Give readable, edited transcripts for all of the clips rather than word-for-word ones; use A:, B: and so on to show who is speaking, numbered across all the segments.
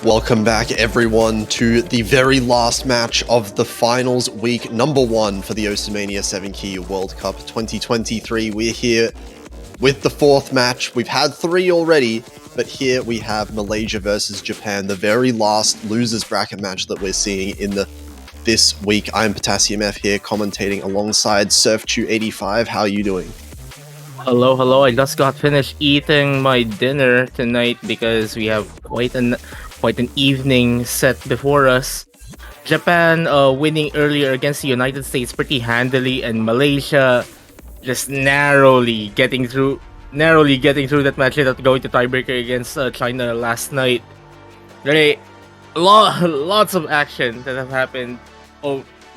A: Welcome back, everyone, to the very last match of the finals week number 1 for the Mania 7 Key World Cup 2023. We're here with the 4th match. We've had 3 already, but here we have Malaysia versus Japan, the very last losers bracket match that we're seeing in this week. I'm Potassium F here, commentating alongside SurfChew85. How are you doing?
B: Hello. I just got finished eating my dinner tonight because we have quite an evening set before us. Japan winning earlier against the United States pretty handily, and Malaysia just narrowly getting through that match without going to tiebreaker against China last night. Really, lots of action that have happened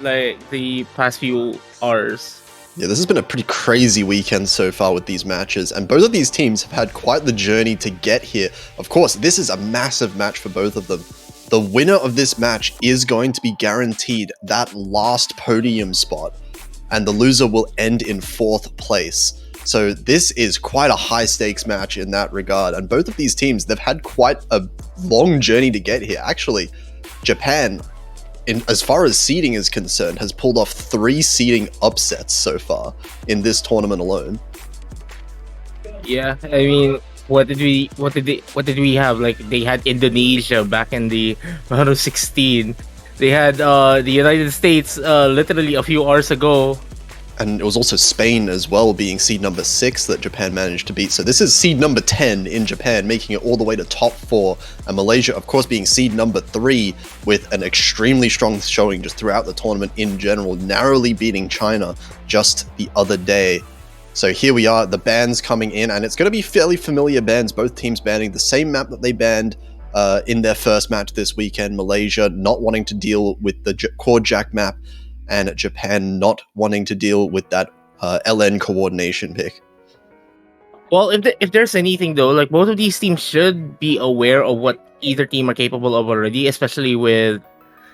B: like the past few hours.
A: Yeah, this has been a pretty crazy weekend so far with these matches, and both of these teams have had quite the journey to get here. Of course, this is a massive match for both of them. The winner of this match is going to be guaranteed that last podium spot, and the loser will end in 4th place. So this is quite a high-stakes match in that regard, and both of these teams, they've had quite a long journey to get here. Actually, Japan, as far as seeding is concerned, has pulled off 3 seeding upsets so far in this tournament alone.
B: Yeah, I mean, what did we have? Like, they had Indonesia back in the round of 16. They had the United States literally a few hours ago.
A: And it was also Spain as well, being seed number 6 that Japan managed to beat. So this is seed number 10 in Japan, making it all the way to top 4. And Malaysia, of course, being seed number 3 with an extremely strong showing just throughout the tournament in general, narrowly beating China just the other day. So here we are, the bans coming in, and it's going to be fairly familiar bans. Both teams banning the same map that they banned in their first match this weekend. Malaysia not wanting to deal with the Core Jack map, and Japan not wanting to deal with that LN coordination pick.
B: Well, if there's anything though, like, both of these teams should be aware of what either team are capable of already, especially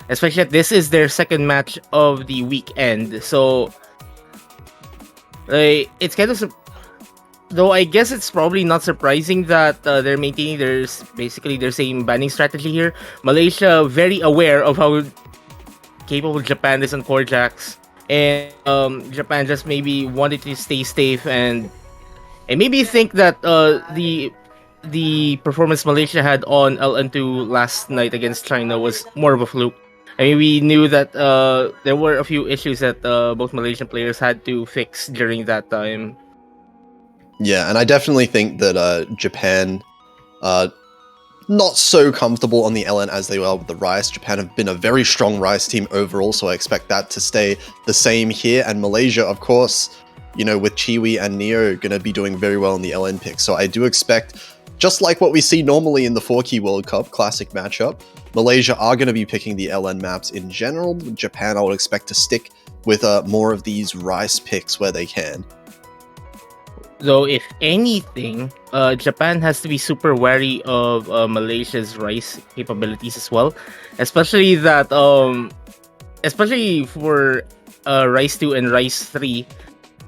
B: that this is their second match of the weekend. So, like, it's kind of though I guess it's probably not surprising that they're maintaining their same banning strategy here. Malaysia very aware of how capable Japan is on core jacks, and Japan just maybe wanted to stay safe and maybe think that the performance Malaysia had on LN2 last night against China was more of a fluke. I mean, we knew that there were a few issues that both Malaysian players had to fix during that time.
A: Yeah, and I definitely think that Japan not so comfortable on the LN as they are with the Rice. Japan have been a very strong Rice team overall, so I expect that to stay the same here. And Malaysia, of course, you know, with Chiwi and Neo going to be doing very well in the LN pick. So I do expect, just like what we see normally in the 4-Key World Cup classic matchup, Malaysia are going to be picking the LN maps in general. Japan, I would expect to stick with more of these Rice picks where they can.
B: Though, if anything, Japan has to be super wary of Malaysia's Rice capabilities as well, especially for Rice 2 and Rice 3,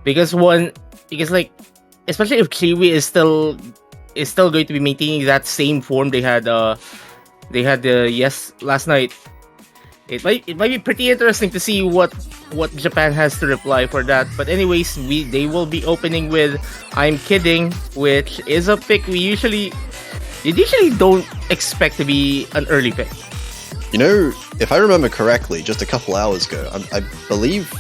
B: because like, especially if Chiwi is still going to be maintaining that same form they had last night. It might be pretty interesting to see what Japan has to reply for that. But anyways, they will be opening with I'm Kidding, which is a pick you usually don't expect to be an early pick.
A: You know, if I remember correctly, just a couple hours ago, I believe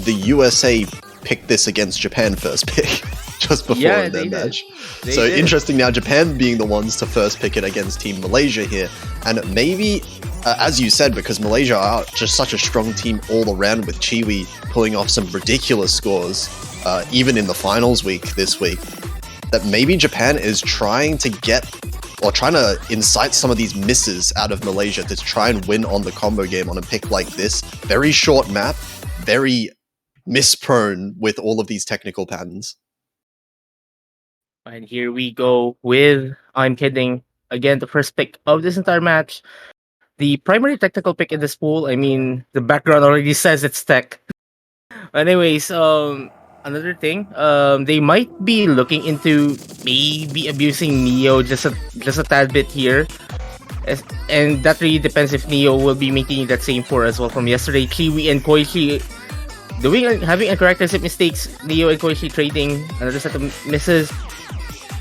A: the USA picked this against Japan first pick just before their match. So interesting now, Japan being the ones to first pick it against Team Malaysia here. And maybe, as you said, because Malaysia are just such a strong team all around, with Chiwi pulling off some ridiculous scores, even in the finals week this week, that maybe Japan is trying to incite some of these misses out of Malaysia to try and win on the combo game on a pick like this. Very short map, very miss-prone with all of these technical patterns.
B: And here we go with I'm Kidding. Again, the first pick of this entire match. The primary technical pick in this pool, I mean, the background already says it's tech. Anyways, another thing, they might be looking into maybe abusing Neo just a tad bit here. And that really depends if Neo will be maintaining that same 4 as well from yesterday. Kiwi and Koichi having incorrect set mistakes. Neo and Koichi trading another set of misses.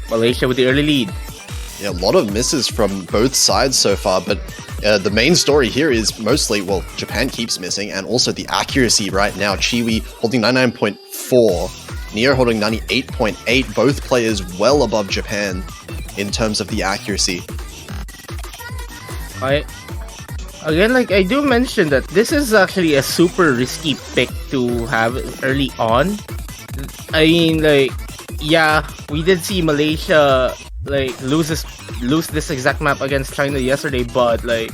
B: Malaysia with the early lead.
A: Yeah, a lot of misses from both sides so far, but the main story here is mostly, well, Japan keeps missing, and also the accuracy right now. Chiwi holding 99.4, Neo holding 98.8, both players well above Japan in terms of the accuracy.
B: I do mention that this is actually a super risky pick to have early on. I mean, like, yeah, we did see Malaysia lose this exact map against China yesterday, but like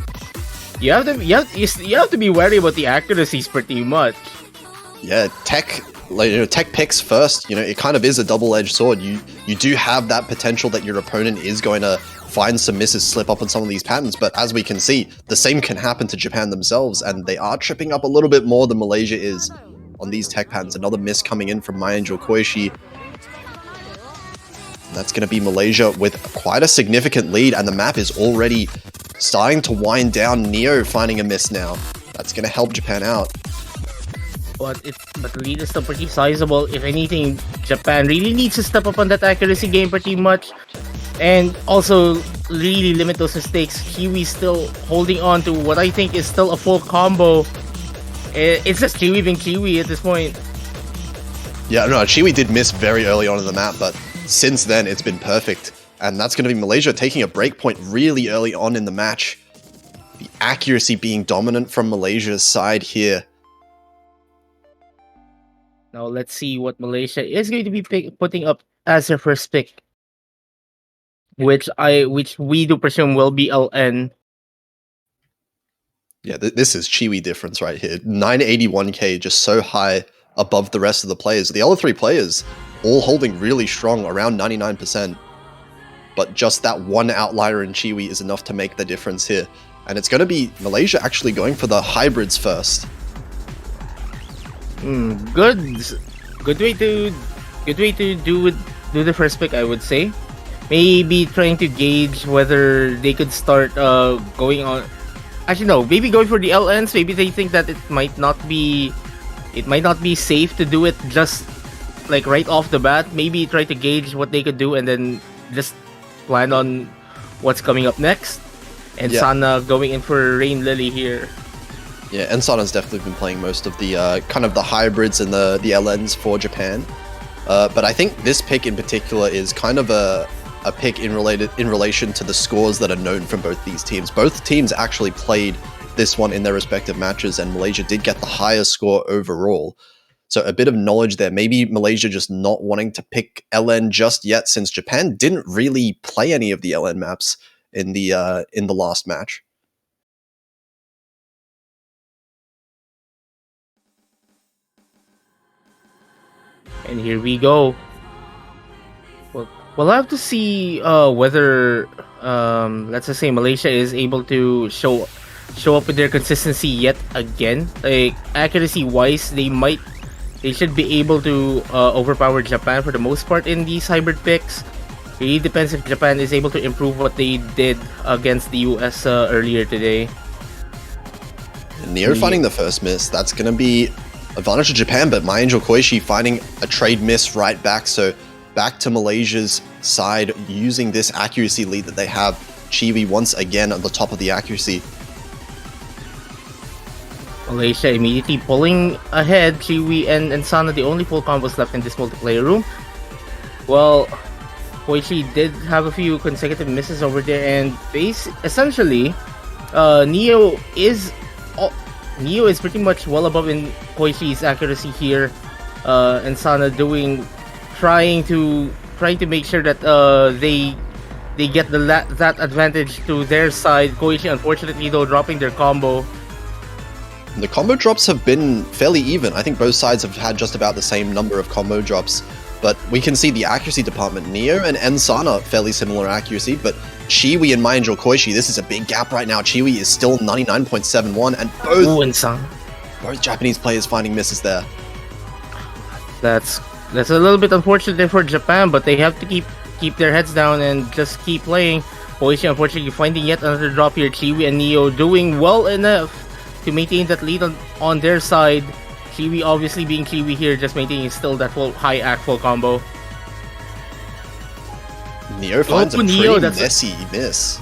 B: you have to be wary about the accuracies pretty much.
A: Yeah, tech picks first. It kind of is a double-edged sword. You do have that potential that your opponent is going to find some misses slip up on some of these patterns, but as we can see, the same can happen to Japan themselves, and they are tripping up a little bit more than Malaysia is on these tech patterns. Another miss coming in from Mayanjo Koichi. That's going to be Malaysia with quite a significant lead, and the map is already starting to wind down. Neo finding a miss now. That's going to help Japan out.
B: But the lead is still pretty sizable. If anything, Japan really needs to step up on that accuracy game pretty much, and also really limit those mistakes. Kiwi still holding on to what I think is still a full combo. It's just Kiwi being Kiwi at this point.
A: Yeah, no, Chiwi did miss very early on in the map, but since then it's been perfect. And that's going to be Malaysia taking a breakpoint really early on in the match. The accuracy being dominant from Malaysia's side here.
B: Now let's see what Malaysia is going to be putting up as their first pick, which we do presume will be LN.
A: Yeah, this is Chiwi difference right here. 981k, just so high above the rest of the players. The other three players all holding really strong, around 99%. But just that one outlier in Chiwi is enough to make the difference here. And it's going to be Malaysia actually going for the hybrids first.
B: Good way to do the first pick, I would say. Maybe trying to gauge whether they could start going on. Actually, no. Maybe going for the LNs. Maybe they think that it might not be safe to do it just like right off the bat. Maybe try to gauge what they could do and then just plan on what's coming up next. And yeah. Sana going in for Rain Lily here.
A: Yeah, and Sana's definitely been playing most of the kind of the hybrids and the LNs for Japan. But I think this pick in particular is kind of a pick in relation to the scores that are known from both these teams. Both teams actually played this one in their respective matches, and Malaysia did get the highest score overall. So a bit of knowledge there. Maybe Malaysia just not wanting to pick LN just yet, since Japan didn't really play any of the LN maps in the last match.
B: And here we go. We'll have to see whether let's just say Malaysia is able to show up with their consistency yet again. Like accuracy wise, they should be able to overpower Japan for the most part in these hybrid picks. It really depends if Japan is able to improve what they did against the US earlier today.
A: Neo finding the first miss. That's going to be advantage to Japan, but Mayanjo Koichi finding a trade miss right back. So back to Malaysia's side using this accuracy lead that they have. Chiwi once again at the top of the accuracy.
B: Malaysia immediately pulling ahead. Chiwi and Sana the only full combos left in this multiplayer room. Well, Koichi did have a few consecutive misses over there, and essentially Neo is pretty much well above in Koichi's accuracy here, and Sana trying to make sure that they get that advantage to their side. Koichi unfortunately though dropping their combo.
A: The combo drops have been fairly even. I think both sides have had just about the same number of combo drops, but we can see the accuracy department. Neo and Sana fairly similar accuracy, but Chiwi and Mayanjo Koichi, this is a big gap right now. Chiwi is still 99.71, and both Japanese players finding misses there.
B: That's a little bit unfortunate for Japan, but they have to keep keep their heads down and just keep playing. Koichi unfortunately finding yet another drop here. Chiwi and Neo doing well enough to maintain that lead on their side. Chiwi obviously being Chiwi here, just maintaining still that full high act full combo.
A: Neo finds a pretty messy miss.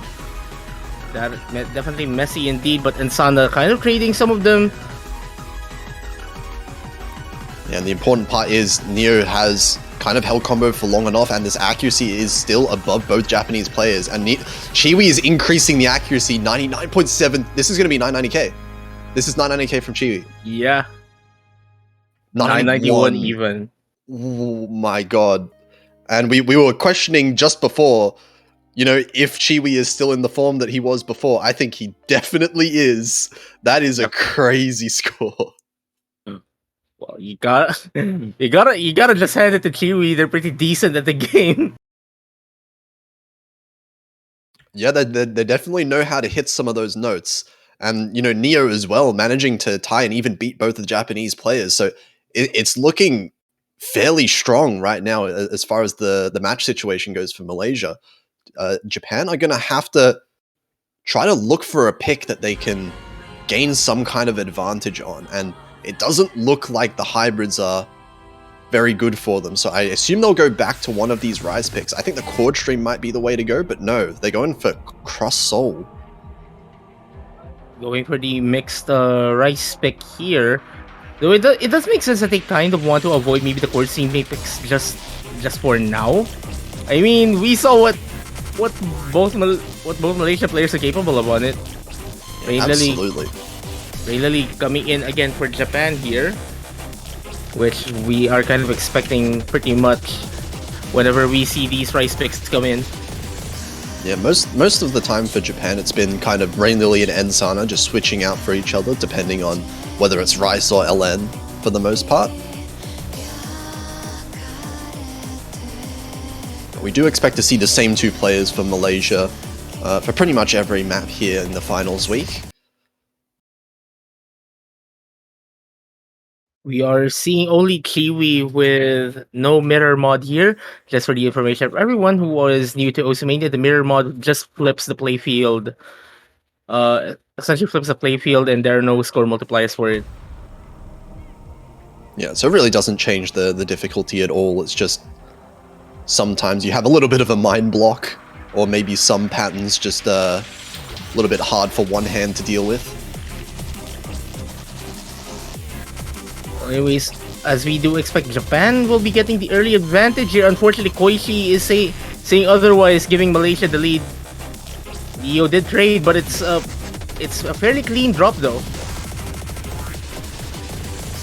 B: That definitely messy indeed, but Insana kind of trading some of them.
A: Yeah, and the important part is Neo has kind of held combo for long enough, and this accuracy is still above both Japanese players. And Chiwi is increasing the accuracy 99.7. This is going to be 990k. This is 990k from Chiwi.
B: Yeah. 991 even.
A: Oh my god. And we were questioning just before, you know, if Chiwi is still in the form that he was before. I think he definitely is. That is a crazy score.
B: Well, you gotta just hand it to Chiwi. They're pretty decent at the game.
A: Yeah, they definitely know how to hit some of those notes. And, you know, Neo as well, managing to tie and even beat both of the Japanese players. So it's looking fairly strong right now as far as the match situation goes for Malaysia. Japan are going to have to try to look for a pick that they can gain some kind of advantage on. And it doesn't look like the hybrids are very good for them. So I assume they'll go back to one of these Rise picks. I think the Chord Stream might be the way to go, but no, they're going for Cross Soul.
B: Going for the mixed Rice pick here. Though it does make sense that they kind of want to avoid maybe the Chord Stream picks just for now. I mean, we saw what both Malaysia players are capable of on it.
A: Absolutely.
B: Lily coming in again for Japan here, which we are kind of expecting pretty much whenever we see these Rice picks come in.
A: Yeah, most of the time for Japan, it's been kind of Rain Lily and Ensana just switching out for each other, depending on whether it's Rice or LN for the most part. We do expect to see the same two players for Malaysia for pretty much every map here in the finals week.
B: We are seeing only Kiwi with no mirror mod here. Just for the information of everyone who was new to Osamania, the mirror mod just flips the playfield. Essentially flips the playfield, and there are no score multipliers for it.
A: Yeah, so it really doesn't change the difficulty at all. It's just sometimes you have a little bit of a mind block, or maybe some patterns just a little bit hard for one hand to deal with.
B: Anyways, as we do expect, Japan will be getting the early advantage here. Unfortunately, Koichi is saying otherwise, giving Malaysia the lead. Leo did trade, but it's a fairly clean drop though.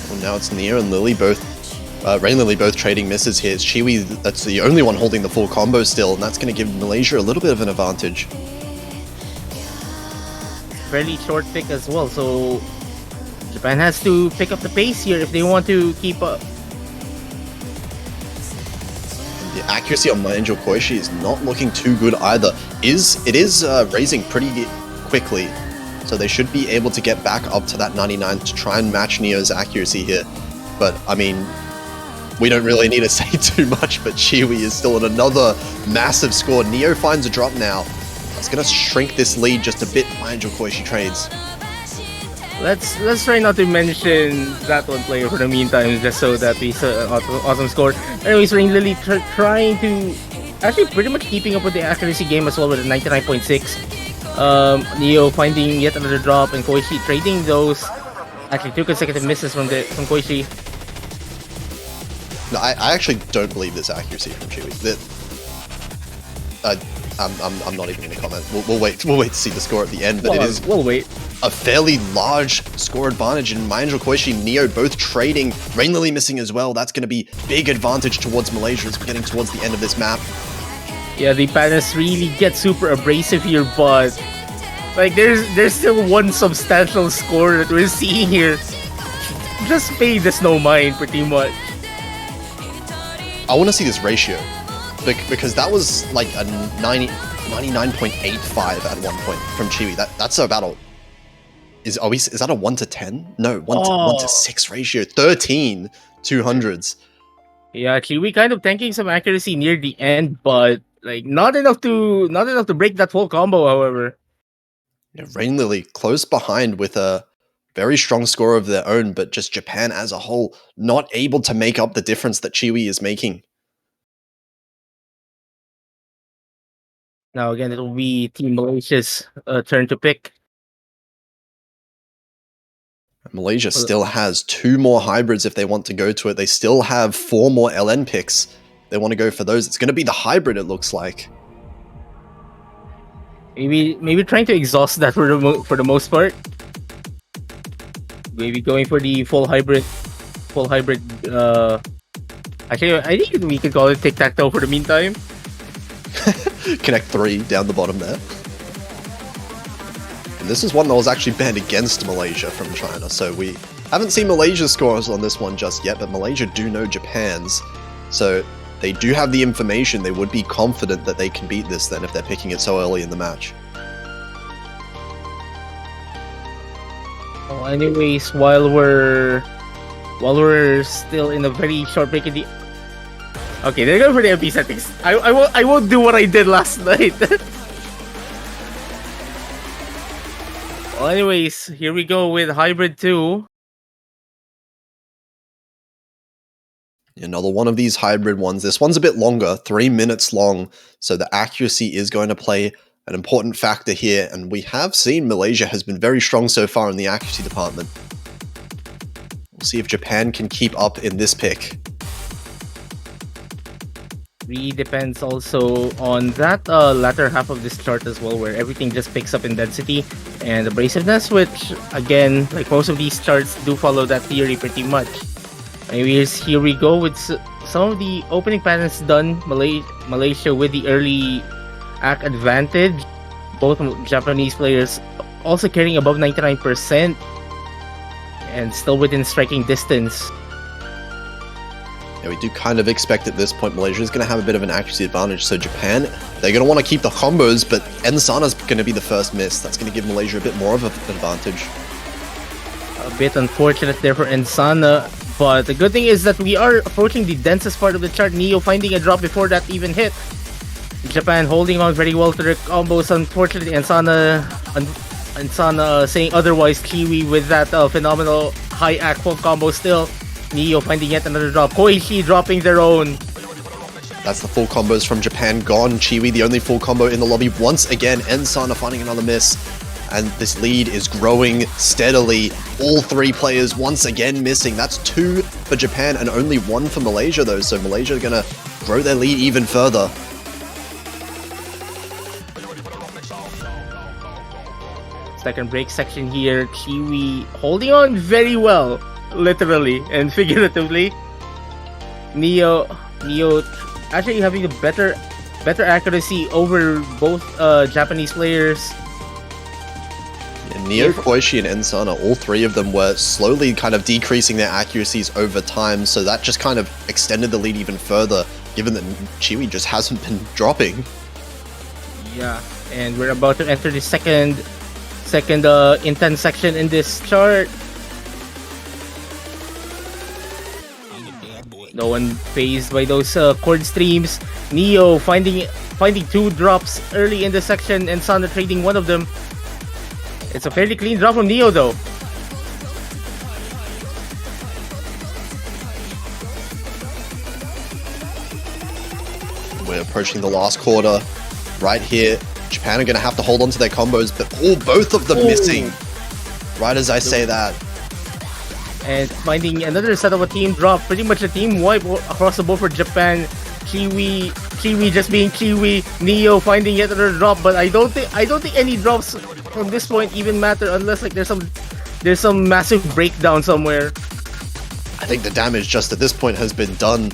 A: Well, now it's Nia and Lily both, Rain Lily both trading misses here. It's Chiwi that's the only one holding the full combo still, and that's going to give Malaysia a little bit of an advantage.
B: Fairly short pick as well, so Japan has to pick up the pace here if they want to keep up.
A: The accuracy on My Angel Koichi is not looking too good either. It is raising pretty quickly, so they should be able to get back up to that 99 to try and match Neo's accuracy here. But I mean, we don't really need to say too much, but Chiwi is still in another massive score. Neo finds a drop now. It's going to shrink this lead just a bit. My Angel Koichi trades.
B: Let's try not to mention that one player for the meantime, just so that we saw an awesome score. Anyways, Rain Lily trying to actually pretty much keeping up with the accuracy game as well with a 99.6. Neo finding yet another drop, and Koichi trading those. Actually, 2 consecutive misses from Koichi.
A: No, I actually don't believe this accuracy from Chiwi. I'm not even going to comment. We'll wait to see the score at the end, but
B: we'll wait.
A: A fairly large score advantage in My Angel Koichi and Neo both trading. Rain Lily missing as well. That's going to be big advantage towards Malaysia as we're getting towards the end of this map.
B: Yeah, the panels really get super abrasive here, but like there's still one substantial score that we're seeing here. Just pay this no mind pretty much.
A: I want to see this ratio because that was like a 99.85 at one point from Chiwi. That's about a is that a 1 to 10? No, 1 to 6 ratio. 13 200s.
B: Yeah, Chiwi kind of tanking some accuracy near the end, but like not enough to break that whole combo. However,
A: yeah, Rain Lily close behind with a very strong score of their own, but just Japan as a whole not able to make up the difference that Chiwi is making.
B: now again it'll be Team Malaysia's turn to pick.
A: Malaysia still has 2 more hybrids if they want to go to it. They still have 4 more LN picks. They want to go for those. It's going to be the hybrid, it looks like.
B: Maybe trying to exhaust that for the most part. Maybe going for the full hybrid. Actually, I think we could call it tic tac toe for the meantime.
A: Connect 3 down the bottom there. And this is one that was actually banned against Malaysia from China, so we haven't seen Malaysia's scores on this one just yet, but Malaysia do know Japan's, so they do have the information. They would be confident that they can beat this then if they're picking it so early in the match.
B: Well, anyways, while we're still in a very short break in the... Okay, they're going for the MP settings. I won't do what I did last night. Well, anyways, here we go with Hybrid 2.
A: Another one of these hybrid ones. This one's a bit longer, 3 minutes long, so the accuracy is going to play an important factor here, and we have seen Malaysia has been very strong so far in the accuracy department. We'll see if Japan can keep up in this pick.
B: Really depends also on that latter half of this chart as well, where everything just picks up in density and abrasiveness, which again, like most of these charts, do follow that theory pretty much. Anyways, here we go with some of the opening patterns done. Malaysia with the early act advantage. Both Japanese players also carrying above 99% and still within striking distance.
A: Yeah, we do kind of expect at this point Malaysia is going to have a bit of an accuracy advantage, so Japan, they're going to want to keep the combos, but Ensana's going to be the first miss. That's going to give Malaysia a bit more of an advantage.
B: A bit unfortunate there for Ensana, but the good thing is that we are approaching the densest part of the chart. Neo finding a drop before that even hit. Japan holding on very well to their combos. Unfortunately, Ensana saying otherwise. Kiwi with that phenomenal high act full combo still. Neo finding yet another drop. Koichi dropping their own.
A: That's the full combos from Japan gone. Chiwi, the only full combo in the lobby. Once again, Ensana finding another miss. And this lead is growing steadily. All 3 players once again missing. That's 2 for Japan and only 1 for Malaysia though. So Malaysia are going to grow their lead even further.
B: Second break section here. Kiwi holding on very well. Literally and figuratively. Neo actually having a better accuracy over both Japanese players.
A: Yeah, Neo, Koichi, and Ensana, all 3 of them were slowly kind of decreasing their accuracies over time, so that just kind of extended the lead even further, given that Chiwi just hasn't been dropping.
B: Yeah, and we're about to enter the second intense section in this chart. No one phased by those chord streams. Neo finding 2 drops early in the section and Sana trading one of them. It's a fairly clean drop from Neo though.
A: We're approaching the last quarter. Right here, Japan are going to have to hold on to their combos, but both of them missing. Right as I say that.
B: And finding another set of a team drop, pretty much a team wipe across the board for Japan. Kiwi just being Kiwi. Neo finding yet another drop, but I don't think any drops from this point even matter unless like there's some massive breakdown somewhere.
A: I think the damage just at this point has been done.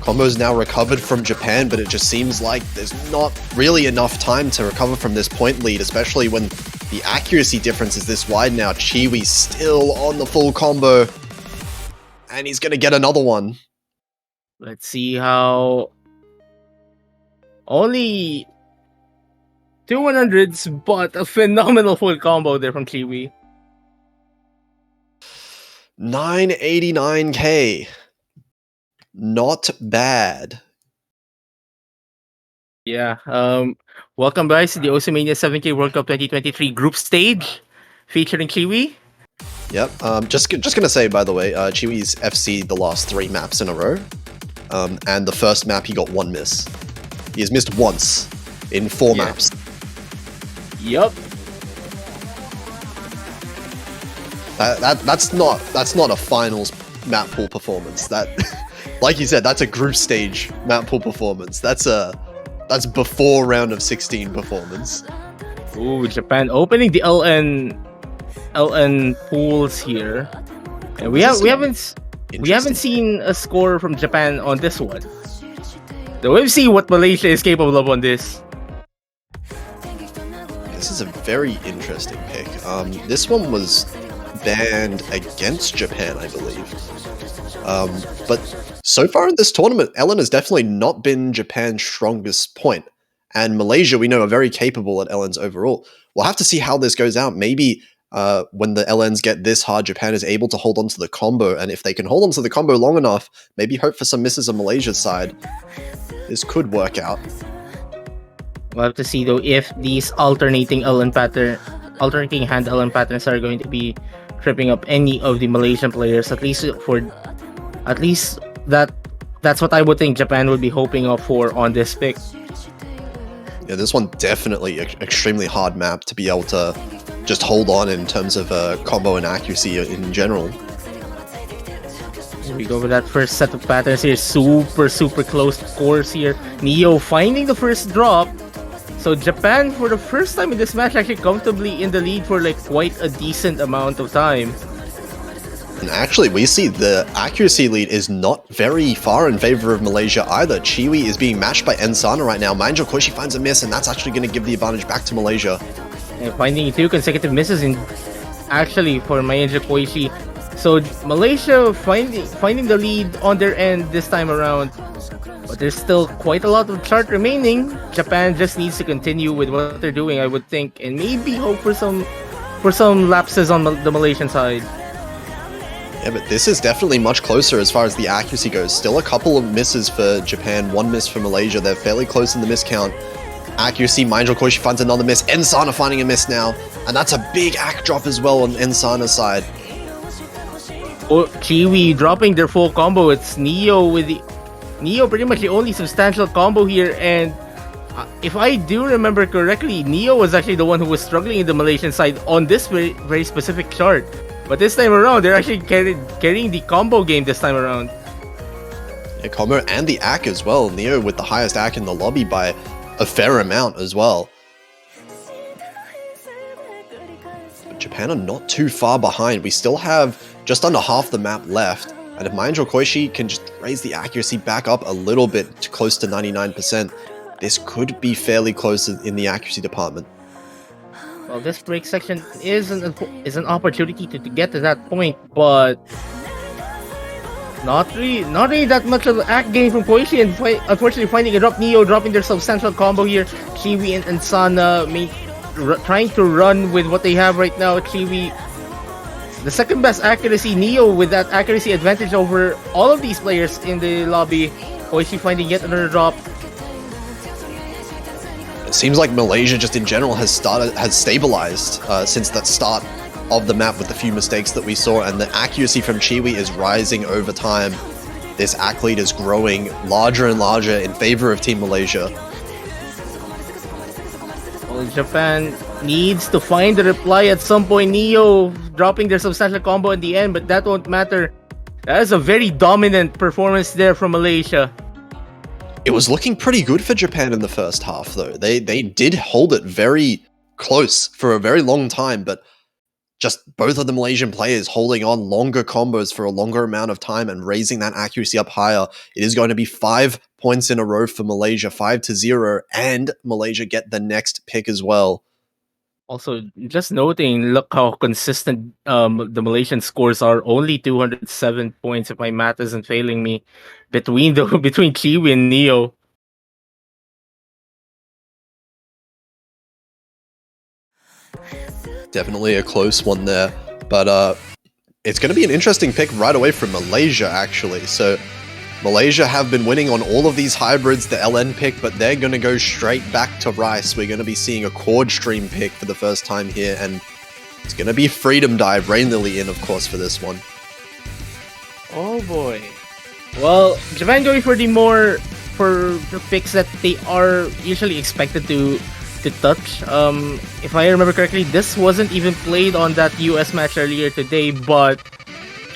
A: Combo's now recovered from Japan, but it just seems like there's not really enough time to recover from this point lead, especially when the accuracy difference is this wide now. Chiwi still on the full combo, and he's going to get another one.
B: Let's see how... Only 2 100s, but a phenomenal full combo there from Chiwi.
A: 989k. Not bad.
B: Yeah. Welcome guys to the Mania 7K World Cup 2023 group stage featuring Kiwi.
A: Yep. Just gonna say, by the way, Chiwi's FC the last 3 maps in a row, and the first map he got 1 miss. He has missed once in 4 maps.
B: Yup.
A: That's not a finals map pool performance. That, like you said, that's a group stage map pool performance. That's before round of 16 performance.
B: Ooh, Japan opening the LN pools here, and we haven't seen a score from Japan on this one. So we'll see what Malaysia is capable of on this.
A: This is a very interesting pick. This one was banned against Japan, I believe. But so far in this tournament, LN has definitely not been Japan's strongest point. And Malaysia, we know, are very capable at LNs overall. We'll have to see how this goes out. Maybe when the LNs get this hard, Japan is able to hold on to the combo. And if they can hold on to the combo long enough, maybe hope for some misses on Malaysia's side. This could work out.
B: We'll have to see though if these alternating hand LN patterns are going to be tripping up any of the Malaysian players. At least that's what I would think Japan would be hoping for on this pick.
A: Yeah, this one definitely extremely hard map to be able to just hold on in terms of combo and accuracy in general.
B: Here we go with that first set of patterns here. Super close scores here. Neo finding the first drop. So Japan, for the first time in this match, actually comfortably in the lead for like quite a decent amount of time.
A: And actually, we see the accuracy lead is not very far in favor of Malaysia either. Chiwi is being matched by Ensana right now. Manjo Koishi finds a miss, and that's actually going to give the advantage back to Malaysia.
B: And finding 2 consecutive misses in actually for Manjo Koishi. So Malaysia finding the lead on their end this time around. But there's still quite a lot of chart remaining. Japan just needs to continue with what they're doing, I would think, and maybe hope for some lapses on the Malaysian side.
A: Yeah, but this is definitely much closer as far as the accuracy goes. Still a couple of misses for Japan, 1 miss for Malaysia. They're fairly close in the miss count. Accuracy, Manjo Koishi finds another miss. Ensana finding a miss now. And that's a big act drop as well on Ensana's side.
B: Oh, Chiwi dropping their full combo. It's Neo pretty much the only substantial combo here, and if I do remember correctly, Neo was actually the one who was struggling in the Malaysian side on this very specific chart. But this time around, they're actually carrying the combo game this time around.
A: Yeah, combo and the ACK as well. Neo with the highest ACK in the lobby by a fair amount as well. But Japan are not too far behind. We still have just under half the map left. And if Manjo Koishi can just raise the accuracy back up a little bit to close to 99%, this could be fairly close in the accuracy department.
B: Well, this break section is an opportunity to get to that point, but not really that much of an act game from Koishi, and unfortunately finding a drop. Neo dropping their substantial combo here. Chiwi and Ensana trying to run with what they have right now. Chiwi, the second best accuracy. Neo with that accuracy advantage over all of these players in the lobby. Koishi finding yet another drop.
A: It seems like Malaysia just in general has stabilized since that start of the map with the few mistakes that we saw, and the accuracy from Chiwi is rising over time. This ACK lead is growing larger and larger in favor of Team Malaysia.
B: Well, Japan needs to find the reply at some point. Neo dropping their substantial combo in the end, but that won't matter. That is a very dominant performance there from Malaysia.
A: It was looking pretty good for Japan in the first half, though. They did hold it very close for a very long time, but just both of the Malaysian players holding on longer combos for a longer amount of time and raising that accuracy up higher. It is going to be 5 points in a row for Malaysia, 5-0, and Malaysia get the next pick as well.
B: Also, just noting, look how consistent the Malaysian scores are. Only 207 points, if my math isn't failing me, between Chiwi and Neo.
A: Definitely a close one there, but it's going to be an interesting pick right away from Malaysia, actually. So Malaysia have been winning on all of these hybrids, the LN pick, but they're going to go straight back to Rice. We're going to be seeing a Chord Stream pick for the first time here, and it's going to be Freedom Dive, Rain Lily in, of course, for this one.
B: Oh boy. Well, Japan going for the picks that they are usually expected to touch. If I remember correctly, this wasn't even played on that US match earlier today, but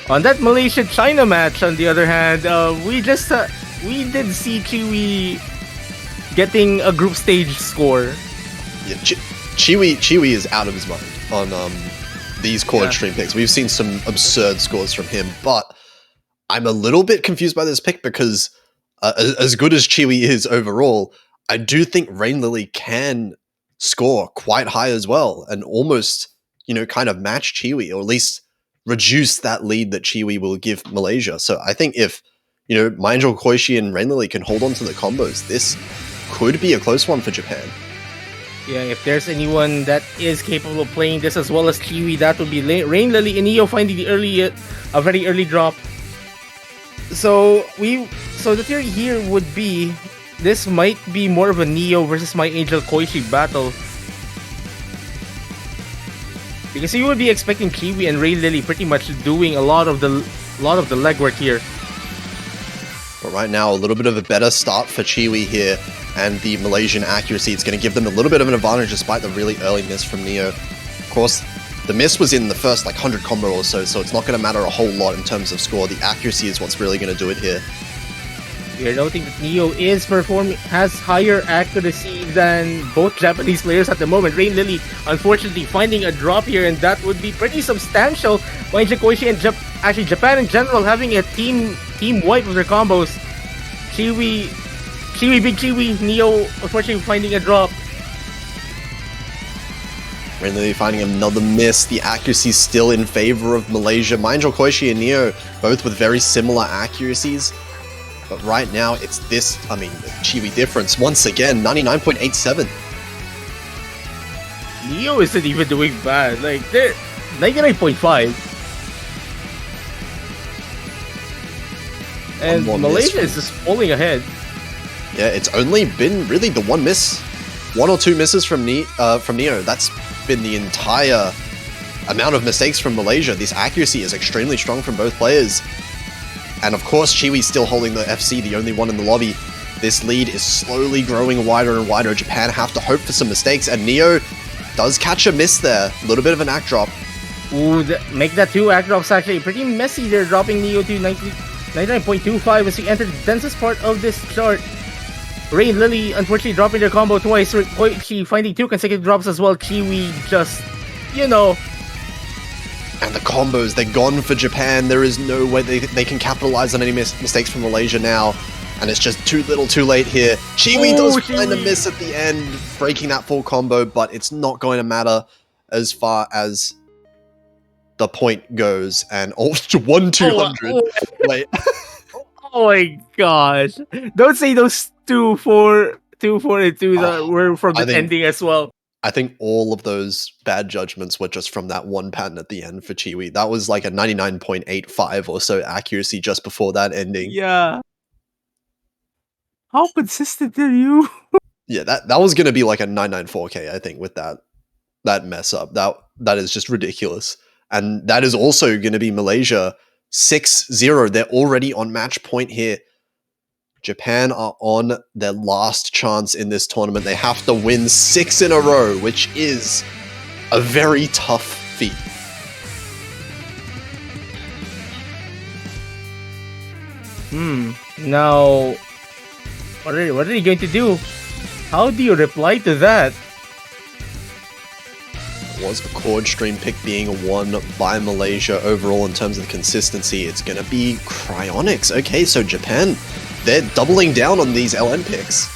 B: on that Malaysia-China match, on the other hand, we did see Chiwi getting a group stage score.
A: Yeah, Chiwi is out of his mind on these Chord Stream picks. We've seen some absurd scores from him, but I'm a little bit confused by this pick because as good as Chiwi is overall, I do think Rain Lily can score quite high as well and almost, kind of match Chiwi, or at least reduce that lead that Chiwi will give Malaysia. So I think if, Mindjol Koishi and Rain Lily can hold on to the combos, this could be a close one for Japan.
B: Yeah, if there's anyone that is capable of playing this as well as Chiwi, that would be Rain Lily and Neo finding a very early drop. So the theory here would be this might be more of a Neo versus My Angel Koishi battle. Because you would be expecting Chiwi and Rain Lily pretty much doing a lot of the legwork here.
A: But right now, a little bit of a better start for Chiwi here, and the Malaysian accuracy, it's going to give them a little bit of an advantage despite the really early miss from Neo. Of course, the miss was in the first 100 combo or so it's not going to matter a whole lot in terms of score. The accuracy is what's really going to do it here.
B: We are noting that Neo has higher accuracy than both Japanese players at the moment. Rain Lily, unfortunately, finding a drop here, and that would be pretty substantial. Mindja Koishi and Japan in general having a team wipe of their combos. Chiwi, Big Chiwi, Neo, unfortunately, finding a drop.
A: Rain Lily finding another miss. The accuracy still in favor of Malaysia. Mindjol Koishi and Neo, both with very similar accuracies. But right now, it's this, Chiwi difference. Once again, 99.87.
B: Neo isn't even doing bad. They're 99.5. And Malaysia is just pulling ahead.
A: Yeah, it's only been really the one miss. One or two misses from Neo. That's been the entire amount of mistakes from Malaysia. This accuracy is extremely strong from both players. And of course, Chiwi's still holding the FC, the only one in the lobby. This lead is slowly growing wider and wider. Japan have to hope for some mistakes, and Neo does catch a miss there. A little bit of an act drop.
B: Ooh, make that two act drops actually pretty messy. They're dropping Neo to 99.25 as we enter the densest part of this chart. Rain Lily unfortunately dropping their combo twice. Koichi finding two consecutive drops as well. Chiwi just,
A: And the combos, they're gone for Japan. There is no way they can capitalize on any mistakes from Malaysia now. And it's just too little too late here. Chiwi does find a miss at the end, breaking that full combo, but it's not going to matter as far as the point goes. And 1-200. Wait.
B: Oh my gosh. Don't say those 2-4 and 2 that were from the ending as well.
A: I think all of those bad judgments were just from that one pattern at the end for Chiwi. That was like a 99.85 or so accuracy just before that ending.
B: Yeah. How consistent are you?
A: Yeah, that was going to be like a 994k, I think, with that mess up. That is just ridiculous. And that is also going to be Malaysia 6-0. They're already on match point here. Japan are on their last chance in this tournament. They have to win 6 in a row, which is a very tough feat.
B: Now, what are you going to do? How do you reply to that?
A: Was a Chord Stream pick being won by Malaysia overall in terms of consistency? It's going to be Cryonics. Okay, so Japan, they're doubling down on these LN picks.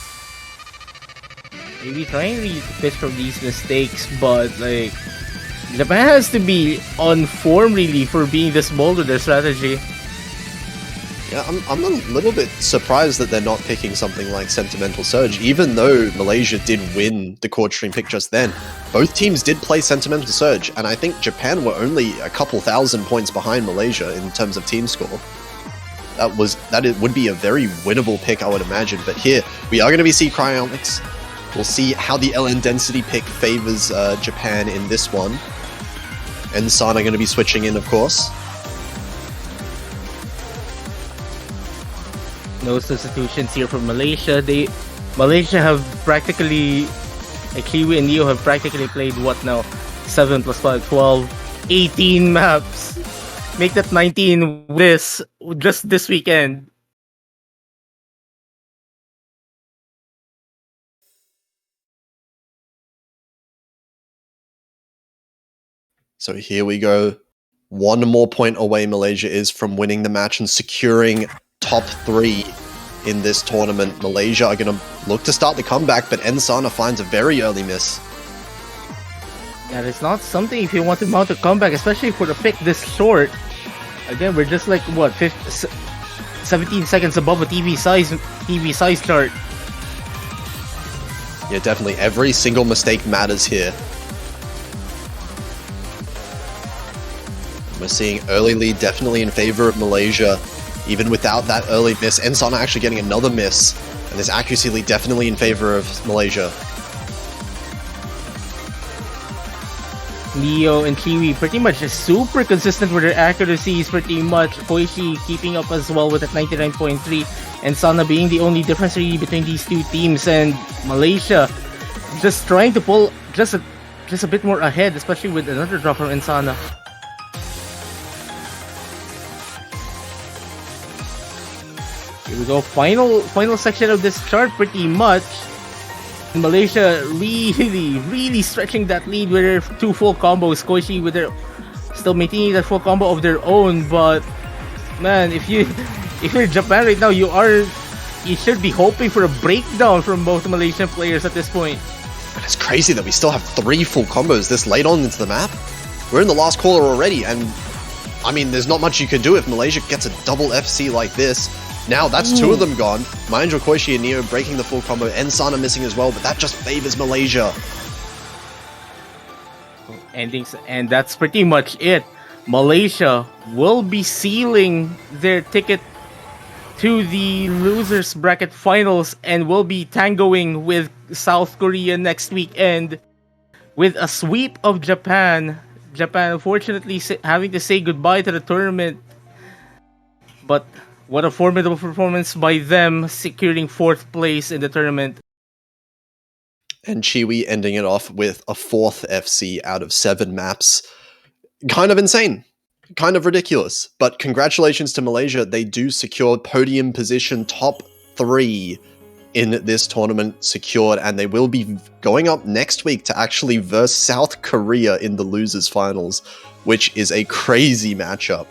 B: Maybe trying to fish from these mistakes, but Japan has to be on form really for being this bold with their strategy.
A: Yeah, I'm a little bit surprised that they're not picking something like Sentimental Surge, even though Malaysia did win the Chord Stream pick just then. Both teams did play Sentimental Surge, and I think Japan were only a couple thousand points behind Malaysia in terms of team score. That would be a very winnable pick, I would imagine. But here, we are going to be seeing Cryonics. We'll see how the LN density pick favors Japan in this one. And San are going to be switching in, of course.
B: No substitutions here for Malaysia. Malaysia have practically, like Kiwi and Neo have practically played what now? 7 plus 5, 12, 18 maps. Make that 19 just this weekend.
A: So here we go. One more point away Malaysia is from winning the match and securing top 3 in this tournament. Malaysia are going to look to start the comeback, but Ensana finds a very early miss.
B: That is not something if you want to mount a comeback, especially for the pick this short. Again, we're just like, what, 17 seconds above a TV size chart.
A: Yeah, definitely. Every single mistake matters here. We're seeing early lead definitely in favor of Malaysia. Even without that early miss, Ensana actually getting another miss. And this accuracy lead definitely in favor of Malaysia.
B: Neo and Kiwi pretty much just super consistent with their accuracies, pretty much. Koichi keeping up as well with at 99.3, and Sana being the only difference really between these two teams, and Malaysia just trying to pull just a bit more ahead, especially with another drop from Ensana. Here we go, final section of this chart pretty much. Malaysia really stretching that lead with their 2 full combos. Koichi with their still maintaining that full combo of their own, but man, if you're Japan right now, you should be hoping for a breakdown from both Malaysian players at this point.
A: And it's crazy that we still have 3 full combos this late on into the map. We're in the last quarter already, and I mean, there's not much you can do if Malaysia gets a double FC like this. Now that's 2 of them gone. Mahendra, Koichi, and Neo breaking the full combo. Ensana missing as well, but that just favors Malaysia.
B: And that's pretty much it. Malaysia will be sealing their ticket to the losers bracket finals and will be tangoing with South Korea next weekend with a sweep of Japan. Japan unfortunately having to say goodbye to the tournament, but what a formidable performance by them, securing 4th place in the tournament.
A: And Chiwi ending it off with a 4th FC out of 7 maps. Kind of insane. Kind of ridiculous. But congratulations to Malaysia. They do secure podium position top 3 in this tournament secured. And they will be going up next week to actually verse South Korea in the losers finals, which is a crazy matchup.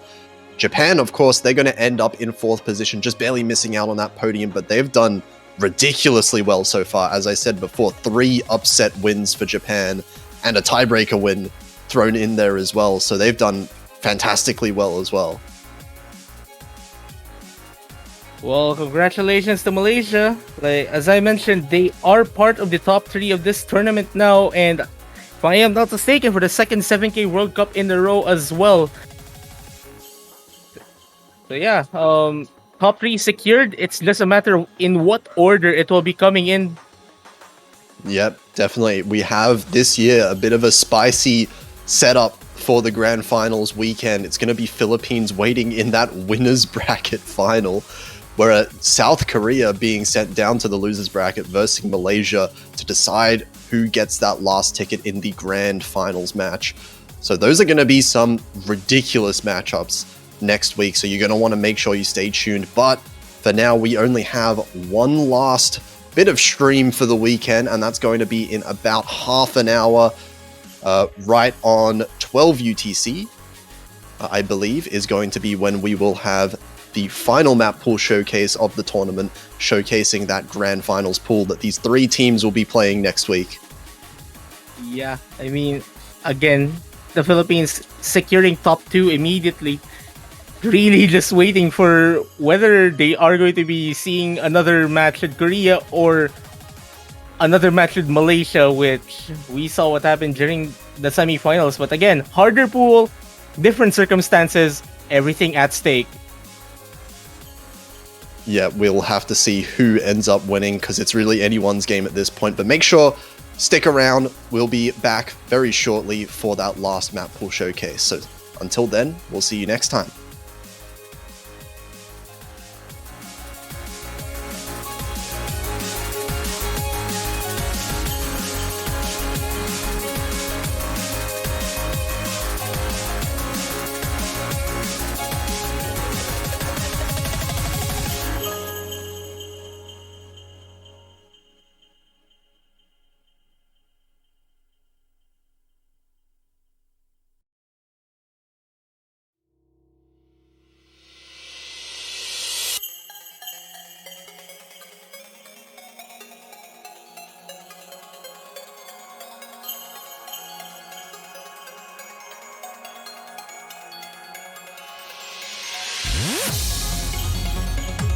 A: Japan, of course, they're going to end up in 4th position, just barely missing out on that podium, but they've done ridiculously well so far. As I said before, 3 upset wins for Japan and a tiebreaker win thrown in there as well. So they've done fantastically well as well.
B: Well, congratulations to Malaysia. Like, as I mentioned, they are part of the top 3 of this tournament now, and if I am not mistaken, for the 2nd 7K World Cup in a row as well. So yeah, top 3 secured. It's just a matter of in what order it will be coming in.
A: Yep, definitely. We have this year a bit of a spicy setup for the Grand Finals weekend. It's going to be Philippines waiting in that winners bracket final, where South Korea being sent down to the losers bracket versus Malaysia to decide who gets that last ticket in the Grand Finals match. So those are going to be some ridiculous matchups next week, so you're going to want to make sure you stay tuned. But for now, we only have one last bit of stream for the weekend, and that's going to be in about half an hour, right on 12 UTC, I believe, is going to be when we will have the final map pool showcase of the tournament, showcasing that Grand Finals pool that these 3 teams will be playing next week.
B: Yeah, I mean, again, the Philippines securing top 2 immediately. Really just waiting for whether they are going to be seeing another match with Korea or another match with Malaysia, which we saw what happened during the semifinals. But again, harder pool, different circumstances, everything at stake.
A: yeah, we'll have to see who ends up winning because it's really anyone's game at this point. But make sure, stick around. We'll be back very shortly for that last map pool showcase. So until then, we'll see you next time.